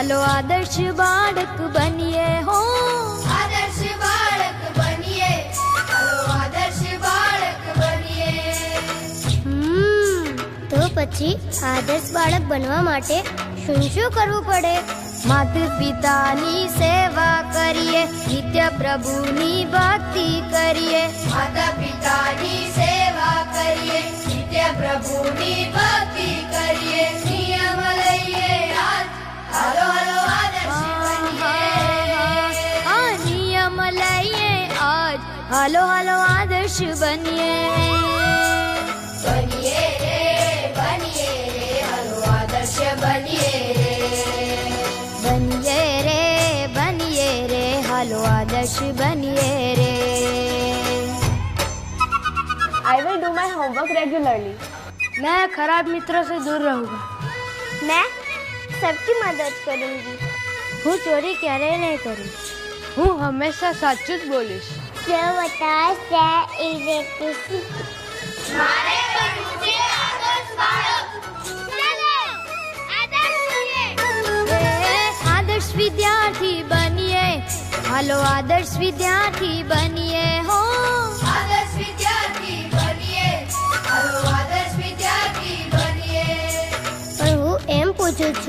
હાલો આદર્શ બાળક બનીએ હો, આદર્શ બાળક બનીએ, હાલો આદર્શ બાળક બનીએ. તો પછી આદર્શ બાળક બનવા માટે શું શું કરવું પડે? માતા પિતાની સેવા કરીએ, નિત્ય પ્રભુની ભક્તિ કરીએ. માતા પિતાની સેવા કરીએ, નિત્ય પ્રભુની ભક્તિ કરીએ. નિયમ લઈએ આજ, હાલો હાલો આદર્શ બનીએ. આ નિયમ લઈએ આજ, હાલો હાલો આદર્શ બનીએ. બનીએ રે, હાલો આદર્શ બનીએ રે. બનીએ રે, બનીએ રે, હાલો આદર્શ બનીએ રે. I will do my homework regularly. मैं खराब मित्रों से दूर रहूंगा. मैं सबकी मदद करूंगी. હું ચોરી ક્યારેય નહીં કરું. હું હંમેશા સાચું જ બોલીશ. Je votage der Electricity. મારે બનવું છે આદર્શ બાળક. આદર્શ વિદ્યાર્થી બનીએ, હાલો આદર્શ વિદ્યાર્થી બનીએ હો. આદર્શ વિદ્યાર્થી બનીએ, હાલો આદર્શ વિદ્યાર્થી બનીએ. પણ હું એમ પૂછું છું